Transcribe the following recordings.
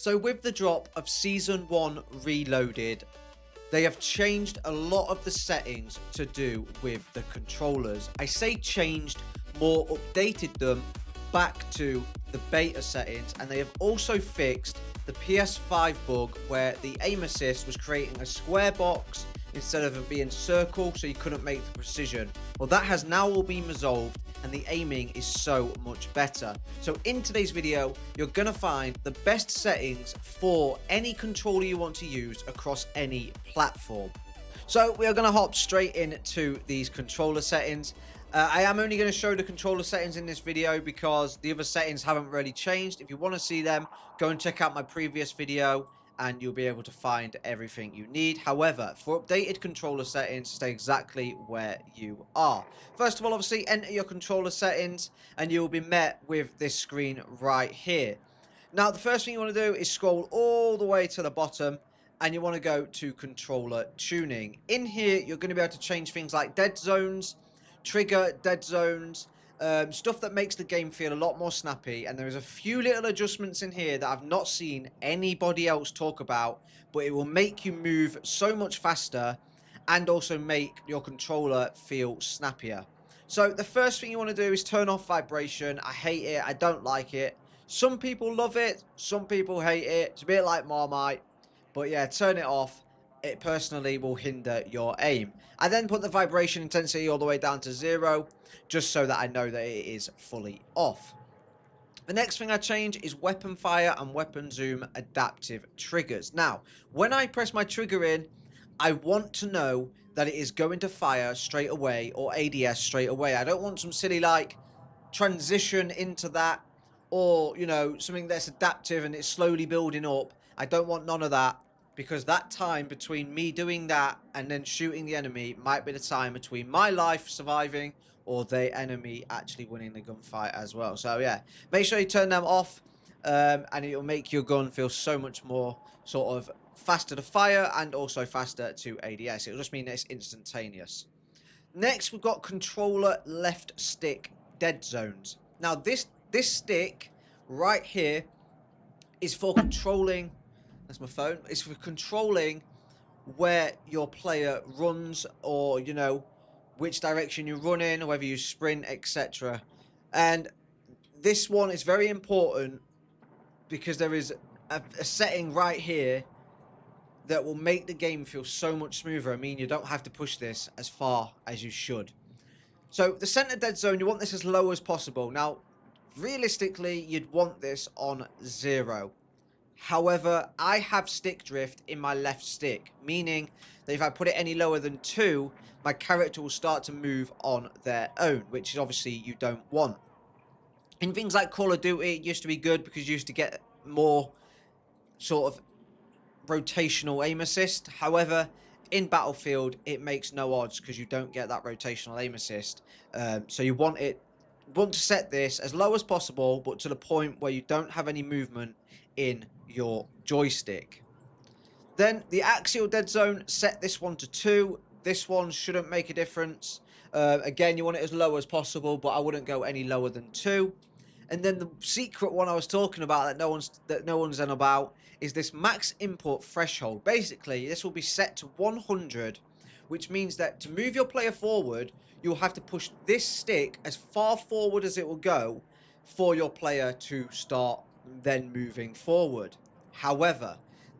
So with the drop of Season 1 Reloaded, they have changed a lot of the settings to do with the controllers. I say changed, more updated them back to the beta settings, and they have also fixed the PS5 bug where the aim assist was creating a square box instead of it being circle, so you couldn't make the precision. Well, that has now all been resolved and the aiming is so much better. So in today's video, you're going to find the best settings for any controller you want to use across any platform. So we are going to hop straight into these controller settings. I am only going to show the controller settings in this video because the other settings haven't really changed. If you want to see them, go and check out my previous video and you'll be able to find everything you need. However, for updated controller settings, stay exactly where you are. First of all, obviously, enter your controller settings and you'll be met with this screen right here. Now, the first thing you want to do is scroll all the way to the bottom and you want to go to controller tuning. In here, you're going to be able to change things like dead zones, trigger dead zones, stuff that makes the game feel a lot more snappy. And there's a few little adjustments in here that I've not seen anybody else talk about, but it will make you move so much faster and also make your controller feel snappier. So the first thing you want to do is turn off vibration. I hate it. I don't like it. Some people love it. Some people hate it. It's a bit like Marmite. But yeah, turn it off. It personally will hinder your aim. I then put the vibration intensity all the way down to 0, just so that I know that it is fully off. The next thing I change is weapon fire and weapon zoom adaptive triggers. Now, when I press my trigger in, I want to know that it is going to fire straight away or ADS straight away. I don't want some silly like transition into that, or you know, something that's adaptive and it's slowly building up. I don't want none of that, because that time between me doing that and then shooting the enemy might be the time between my life surviving or the enemy actually winning the gunfight as well. So yeah, make sure you turn them off, and it will make your gun feel so much more sort of faster to fire and also faster to ADS. It'll just mean it's instantaneous. Next, we've got controller left stick dead zones. Now this stick right here is for controlling, that's my phone, it's for controlling where your player runs, or you know, which direction you run in, whether you sprint, etc. And this one is very important because there is a setting right here that will make the game feel so much smoother. I mean, you don't have to push this as far as you should. So the center dead zone, you want this as low as possible. Now, realistically, you'd want this on 0. However, I have stick drift in my left stick, meaning that if I put it any lower than 2, my character will start to move on their own, which is obviously you don't want. In things like Call of Duty, it used to be good because you used to get more sort of rotational aim assist. However, in Battlefield, it makes no odds because you don't get that rotational aim assist. So you want to set this as low as possible, but to the point where you don't have any movement in your joystick. Then the axial dead zone, set this one to 2. This one shouldn't make a difference. Again, you want it as low as possible, but I wouldn't go any lower than 2. And then the secret one I was talking about that no one's done about is this max input threshold. Basically, this will be set to 100, which means that to move your player forward, you'll have to push this stick as far forward as it will go for your player to start then moving forward. However,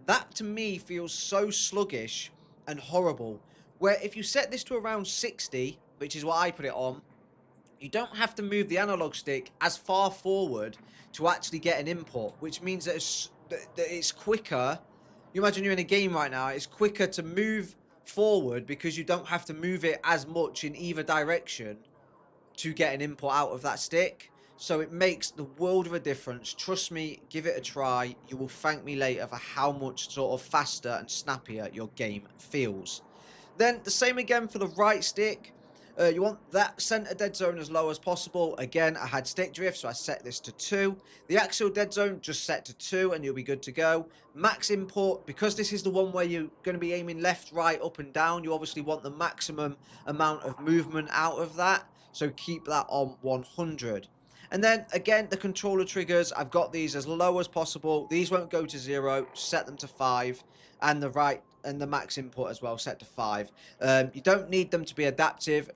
that to me feels so sluggish and horrible, where if you set this to around 60, which is what I put it on, you don't have to move the analog stick as far forward to actually get an input, which means that it's quicker. You imagine you're in a game right now, it's quicker to move forward because you don't have to move it as much in either direction to get an input out of that stick. So it makes the world of a difference. Trust me, give it a try. You will thank me later for how much sort of faster and snappier your game feels. Then the same again for the right stick. You want that center dead zone as low as possible. Again, I had stick drift, so I set this to 2. The axial dead zone, just set to 2 and you'll be good to go. Max input, because this is the one where you're going to be aiming left, right, up and down, you obviously want the maximum amount of movement out of that. So keep that on 100. And then again, the controller triggers, I've got these as low as possible. These won't go to 0, set them to 5, and the max input as well, set to 5. You don't need them to be adaptive.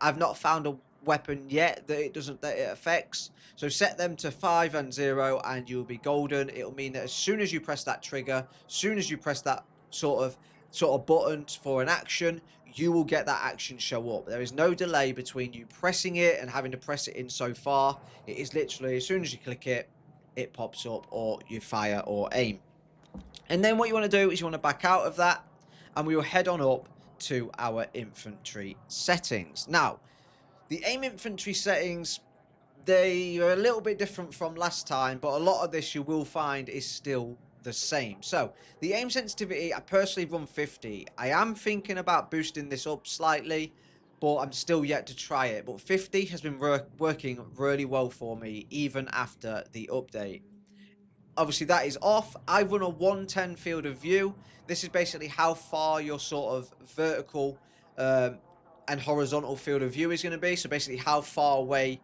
I've not found a weapon yet that it affects. So set them to 5 and 0, and you'll be golden. It'll mean that as soon as you press that trigger, as soon as you press that sort of button for an action, you will get that action show up. There is no delay between you pressing it and having to press it in so far. It is literally as soon as you click it, it pops up, or you fire or aim. And then what you want to do is you want to back out of that, and we will head on up to our infantry settings. Now, the aim infantry settings, they are a little bit different from last time, but a lot of this you will find is still the same. So the aim sensitivity, I personally run 50. I am thinking about boosting this up slightly, but I'm still yet to try it. But 50 has been working really well for me even after the update. Obviously that is off. I run a 110 field of view. This is basically how far your sort of vertical and horizontal field of view is going to be. So basically how far away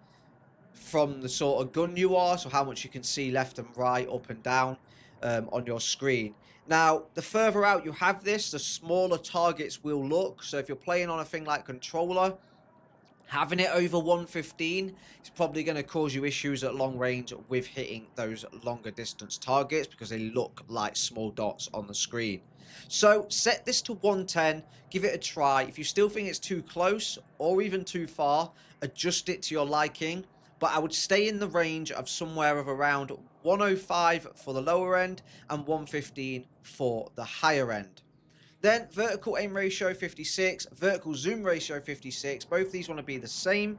from the sort of gun you are, so how much you can see left and right, up and down on your screen. Now, the further out you have this, the smaller targets will look. So if you're playing on a thing like controller, having it over 115 is probably going to cause you issues at long range with hitting those longer distance targets because they look like small dots on the screen. So set this to 110, give it a try. If you still think it's too close or even too far, adjust it to your liking. But I would stay in the range of somewhere of around 105 for the lower end and 115 for the higher end. Then vertical aim ratio 56, vertical zoom ratio 56. Both these want to be the same.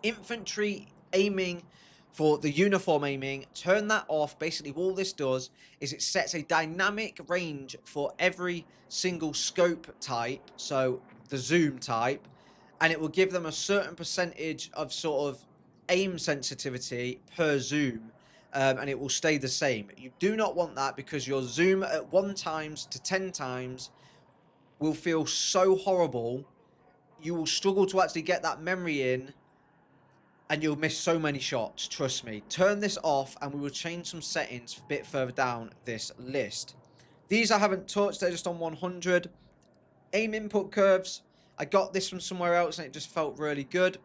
Infantry aiming for the uniform aiming, turn that off. Basically, all this does is it sets a dynamic range for every single scope type, so the zoom type, and it will give them a certain percentage of sort of aim sensitivity per zoom. And it will stay the same. You do not want that because your zoom at 1 times to 10 times will feel so horrible. You will struggle to actually get that memory in, and you'll miss so many shots. Trust me. Turn this off, and we will change some settings a bit further down this list. These I haven't touched. They're just on 100. Aim input curves. I got this from somewhere else, and it just felt really good.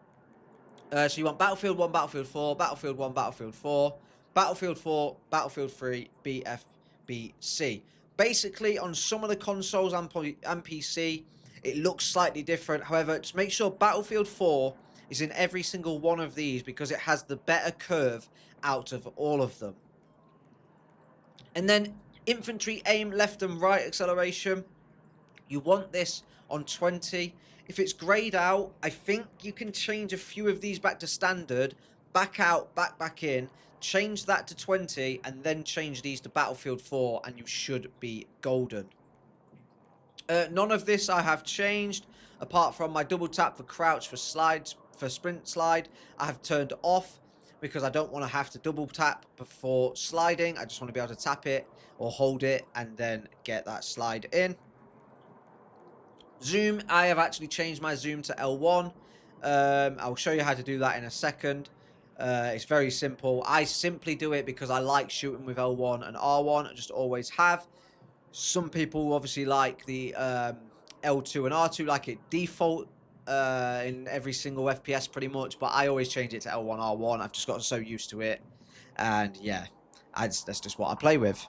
So you want Battlefield 1, Battlefield 4, Battlefield 1, Battlefield 4, Battlefield 4, Battlefield 3, BFBC. Basically, on some of the consoles and PC, it looks slightly different. However, just make sure Battlefield 4 is in every single one of these because it has the better curve out of all of them. And then infantry aim, left and right acceleration. You want this on 20. If it's grayed out, I think you can change a few of these back to standard, back out, back in, change that to 20, and then change these to Battlefield 4, and you should be golden. None of this I have changed, apart from my double tap for crouch for slides, for sprint slide, I have turned off because I don't want to have to double tap before sliding. I just want to be able to tap it or hold it and then get that slide in. Zoom, I have actually changed my zoom to L1. I'll show you how to do that in a second. It's very simple. I simply do it because I like shooting with L1 and R1. I just always have. Some people obviously like the L2 and R2, like it default in every single FPS pretty much. But I always change it to L1, R1. I've just got so used to it. And yeah, that's just what I play with.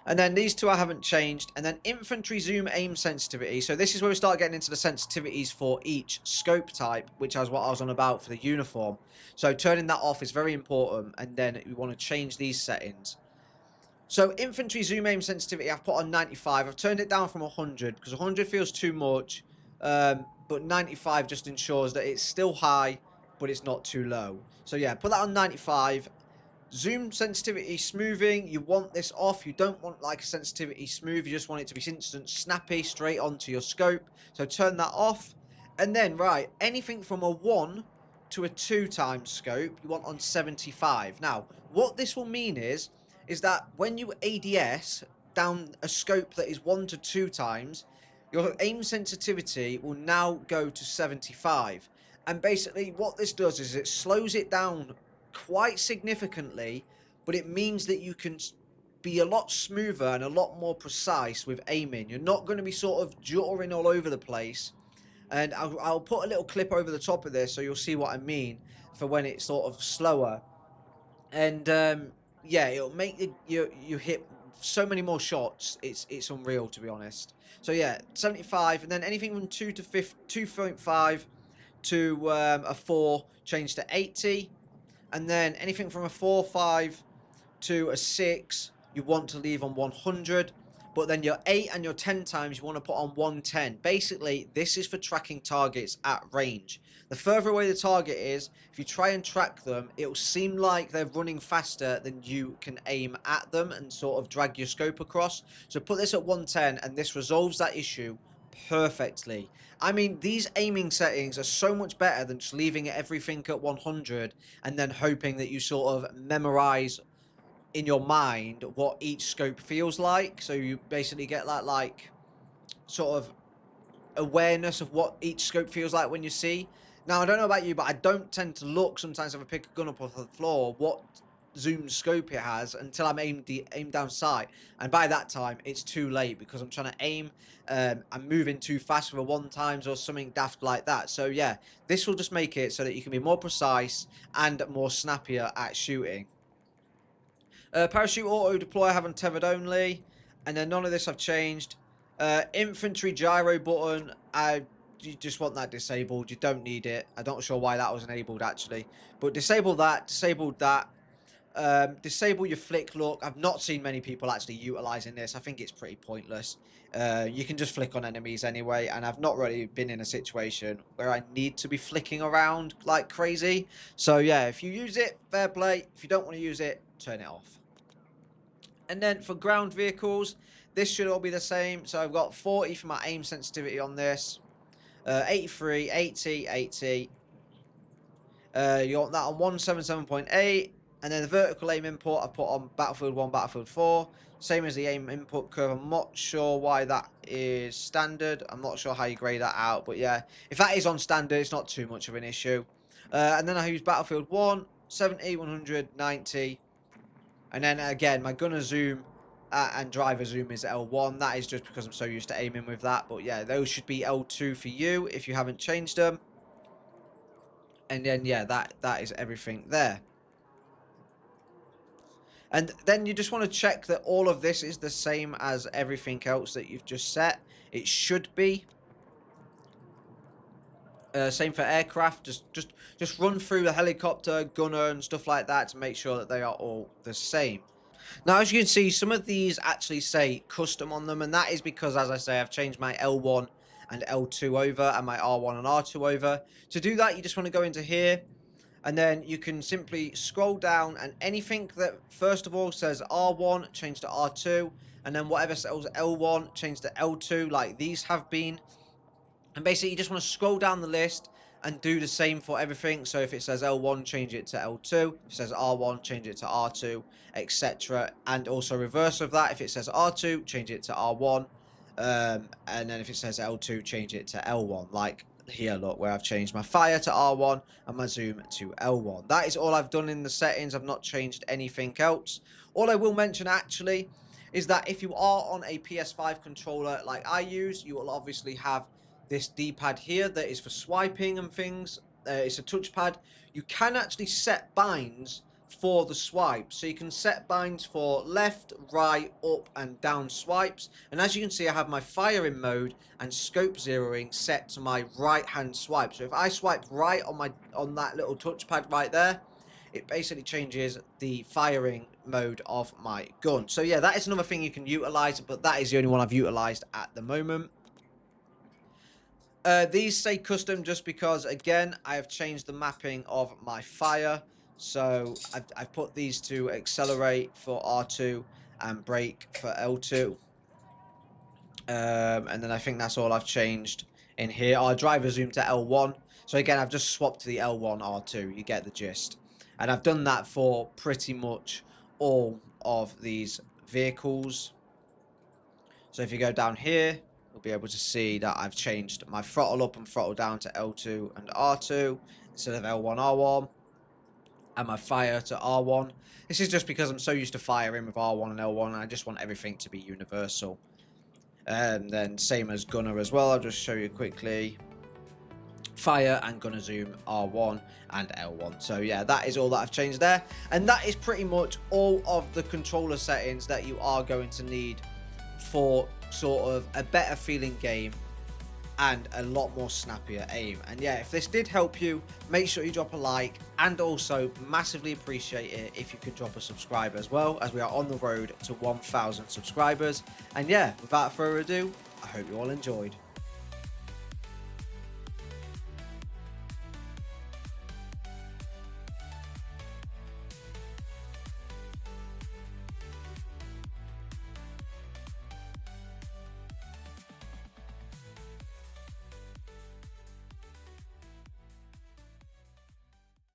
And then these two I haven't changed. And then infantry zoom aim sensitivity. So this is where we start getting into the sensitivities for each scope type, which is what I was on about for the uniform. So turning that off is very important. And then we want to change these settings. So infantry zoom aim sensitivity I've put on 95. I've turned it down from 100 because 100 feels too much. But 95 just ensures that it's still high, but it's not too low. So yeah, put that on 95. Zoom sensitivity smoothing, you want this off. You don't want like a sensitivity smooth. You just want it to be instant, snappy, straight onto your scope. So turn that off. And then, right, anything from a 1 to a 2 times scope, you want on 75. Now, what this will mean is that when you ADS down a scope that is 1 to 2 times, your aim sensitivity will now go to 75. And basically what this does is it slows it down quite significantly, but it means that you can be a lot smoother and a lot more precise with aiming. You're not going to be sort of juttering all over the place. And I'll put a little clip over the top of this so you'll see what I mean for when it's sort of slower. And yeah, it'll make you hit so many more shots. It's unreal, to be honest. So yeah, 75, and then anything from 2.5 to a 4 change to 80, and then anything from a 4, 5 to a 6 you want to leave on 100, but then your 8 and your 10 times you want to put on 110. Basically, this is for tracking targets at range. The further away the target is, if you try and track them, it'll seem like they're running faster than you can aim at them and sort of drag your scope across. So put this at 110 and this resolves that issue perfectly. I mean, these aiming settings are so much better than just leaving everything at 100 and then hoping that you sort of memorize in your mind what each scope feels like. So you basically get that like sort of awareness of what each scope feels like when you see. Now I don't know about you, but I don't tend to look sometimes if I pick a gun up off the floor what zoom scope it has until I'm aimed down sight, and by that time it's too late because I'm trying to aim. I'm moving too fast for one times or something daft like that. So yeah, this will just make it so that you can be more precise and more snappier at shooting. Parachute auto deploy I have on tethered only, and then none of this I've changed. Infantry gyro button, you just want that disabled. You don't need it. I'm not sure why that was enabled actually, but disable that. Disabled that. Disable your flick look. I've not seen many people actually utilizing this. I think it's pretty pointless. You can just flick on enemies anyway, and I've not really been in a situation where I need to be flicking around like crazy. So yeah, if you use it, fair play. If you don't want to use it, turn it off. And then for ground vehicles, this should all be the same. So I've got 40 for my aim sensitivity on this. 83, 80, 80. You want that on 177.8. And then the vertical aim input I've put on Battlefield 1, Battlefield 4. Same as the aim input curve. I'm not sure why that is standard. I'm not sure how you grade that out. But yeah, if that is on standard, it's not too much of an issue. And then I use Battlefield 1, 70, 100, 90. And then again, my gunner zoom and driver zoom is L1. That is just because I'm so used to aiming with that. But yeah, those should be L2 for you if you haven't changed them. And then yeah, that is everything there. And then you just want to check that all of this is the same as everything else that you've just set. It should be. Same for aircraft. Just run through the helicopter, gunner, and stuff like that to make sure that they are all the same. Now, as you can see, some of these actually say custom on them, and that is because, as I say, I've changed my L1 and L2 over, and my R1 and R2 over. To do that, you just want to go into here, and then you can simply scroll down, and anything that, first of all, says R1, change to R2, and then whatever says L1, change to L2, like these have been. And basically, you just want to scroll down the list and do the same for everything. So if it says L1, change it to L2. If it says R1, change it to R2, etc. And also reverse of that. If it says R2, change it to R1. And then if it says L2, change it to L1. Like here, look, where I've changed my fire to R1 and my zoom to L1. That is all I've done in the settings. I've not changed anything else. All I will mention, actually, is that if you are on a PS5 controller like I use, you will obviously have this D-pad here that is for swiping and things. It's a touchpad. You can actually set binds for the swipe. So you can set binds for left, right, up, and down swipes. And as you can see, I have my firing mode and scope zeroing set to my right-hand swipe. So if I swipe right on that little touchpad right there, it basically changes the firing mode of my gun. So yeah, that is another thing you can utilize, but that is the only one I've utilized at the moment. These say custom just because, again, I have changed the mapping of my fire. So I've put these to accelerate for R2 and brake for L2. And then I think that's all I've changed in here. Our driver zoom to L1. So again, I've just swapped to the L1 R2. You get the gist. And I've done that for pretty much all of these vehicles. So if you go down here, you'll be able to see that I've changed my throttle up and throttle down to L2 and R2 instead of L1, R1. and my fire to R1. This is just because I'm so used to firing with R1 and L1, and I just want everything to be universal. And then same as gunner as well. I'll just show you quickly. Fire and gunner zoom R1 and L1. So yeah, that is all that I've changed there, and that is pretty much all of the controller settings that you are going to need for sort of a better feeling game and a lot more snappier aim. And yeah, if this did help you, make sure you drop a like, and also massively appreciate it if you could drop a subscribe as well, as we are on the road to 1,000 subscribers. And yeah, without further ado, I hope you all enjoyed.